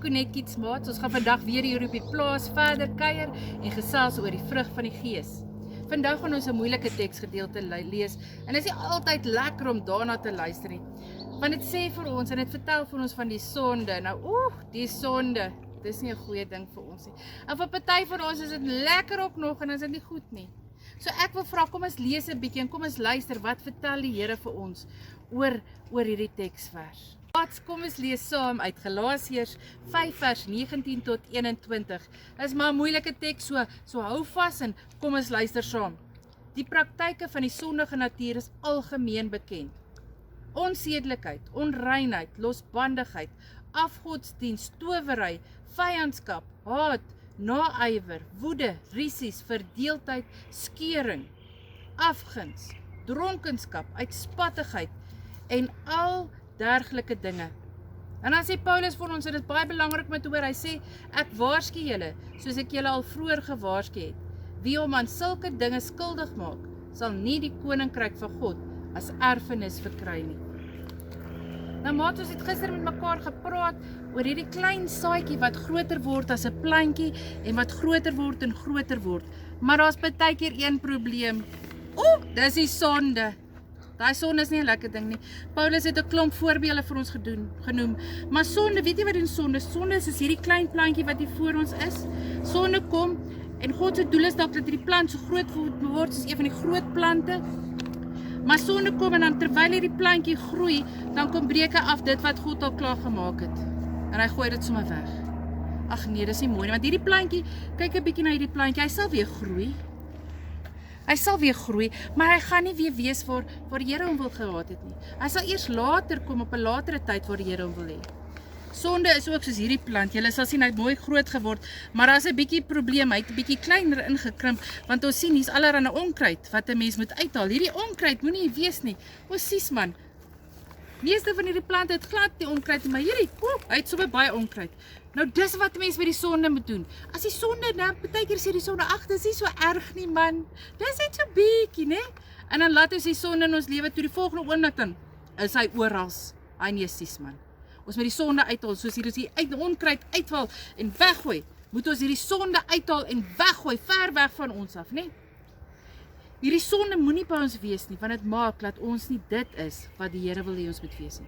Connect Kids maats. Ons gaan vandag weer hier op die plaas verder kuier en gesels oor die vrug van die Gees. Vandag gaan ons 'n moeilike teksgedeelte lees en dit is nie altyd lekker om daarna te luister nie. Want dit sê vir ons en dit vertel vir ons van die sonde. Nou, die sonde, dis nie 'n goeie ding vir ons nie. En vir party van ons is dit lekker ook nog en is dit nie goed nie. So ek wil vra, kom ons lees 'n bietjie en kom ons luister, wat vertel die Here vir ons oor hierdie teksvers. Kom ons lees saam uit Galasiërs 5 vers 19 tot 21. Dit is maar 'n moeilike teks, so hou vas en kom ons luister saam. Die praktyke van die sondige natuur is algemeen bekend. Onsedelikheid, onreinheid, losbandigheid, afgodsdienst, towery, vyandskap, haat, naaiwer, woede, rissies, verdeeldheid, skeuring, afguns, dronkenskap, uitspattigheid en al dergelike dinge. En dan sê Paulus vir ons, en dit is baie belangrik om te hoor, hy sê, ek waarsku julle, soos ek julle al vroeër gewaarsku het. Wie hom aan sulke dinge skuldig maak, sal nie die koninkryk van God as erfenis verkry nie. Nou maat, ons het gister met mekaar gepraat oor hierdie klein saadjie wat groter word as 'n plantjie en wat groter word en groter word. Maar daar's baie keer een probleem. Dis die sonde. Daai sonde is nie 'n lekker ding nie. Paulus het 'n klomp voorbeelde vir ons genoem. Maar sonde, weet jy wat doen sonde? Sonde is hierdie klein plantjie wat hier voor ons is. Sonde kom en God se doel is dalk dat hierdie plant so groot word soos een van die groot plante. Maar sonde kom en dan terwyl hierdie plantjie groei, dan kom breek hy af dit wat God al klaar gemaak het. En hy gooi dit sommer weg. Ag nee, dis nie mooi nie, want hierdie plantjie, kyk 'n bietjie na hierdie plantjie, hy sal weer groei. Hy sal weer groei, maar hy gaan nie weer wees waar die Here hom wil gehad het nie. Hy sal eers later kom, op 'n latere tyd waar die Here hom wil hê. Sonde is ook soos hierdie plant, julle sal sien, hy het mooi groot geword, maar daar is 'n bietjie probleem, hy het 'n bietjie kleiner ingekrimp, want ons sien, hier's allerhande onkruid, wat 'n mens moet uithaal. Hierdie onkruid moenie wees nie. Sies man, meeste van hierdie plante het glad nie onkruid, maar hierdie, hy het sommer baie onkruid. Nou dis wat mense met die sonde moet doen. As die sonde, nou, partykeer sê die sonde, ag, dis nie so erg nie man, dis net so bietjie, né? En dan laat ons die sonde in ons lewe toe, die volgende oomblik dan is hy oral. Hy nee, sies man. Ons moet die sonde uithaal, soos hier uit die onkruid uithaal en weggooi. Moet ons hierdie sonde uithaal en weggooi, ver weg van ons af, né? Hierdie sonde moenie by ons wees nie, want dit maak dat ons nie dit is wat die Here wil hê ons moet wees nie.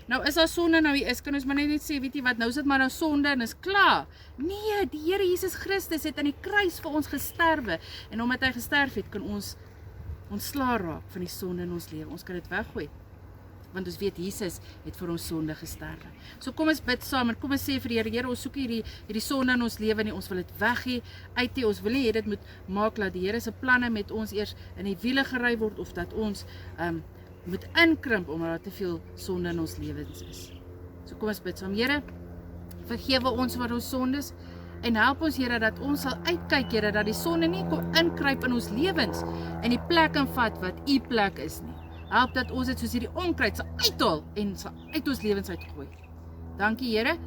Nou is daar sonde nou hier is, kan ons maar net sê, weet jy wat, nou is dit maar nou sonde en is klaar. Nee, die Here Jesus Christus het aan die kruis vir ons gesterwe, en omdat hy gesterf het, kan ons ontslae raak van die sonde in ons lewe. Ons kan dit weggooi, want ons weet Jesus het vir ons sonde gesterwe. So kom ons bid saam en kom ons sê vir die Here, Here, ons soek hierdie sonde in ons lewe nie, ons wil dit weggee, uit die, ons wil nie hê dit moet maak dat die Here se planne met ons eers in die wiele gery word, of dat ons moet inkrimp, omdat daar te veel sonde in ons lewens is. So kom ons bid saam, Here, vergewe ons van ons sondes, en help ons, Here, dat ons sal uitkyk, Here, dat die sonde nie kom inkruip in ons lewens, en die plek invat wat u plek is nie. Help dat ons dit soos hierdie onkruid sal uithaal, en sal uit ons lewens uitgooi. Dankie, Here,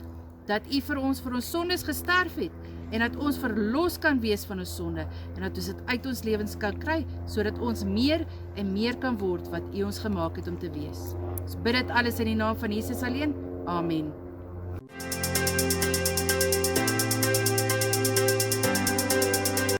dat u vir ons sondes gesterf het, en dat ons verlos kan wees van ons sonde, en dat ons dit uit ons lewens kan kry, sodat ons meer en meer kan word wat u ons gemaak het om te wees. Ons bid dit alles in die naam van Jesus alleen. Amen.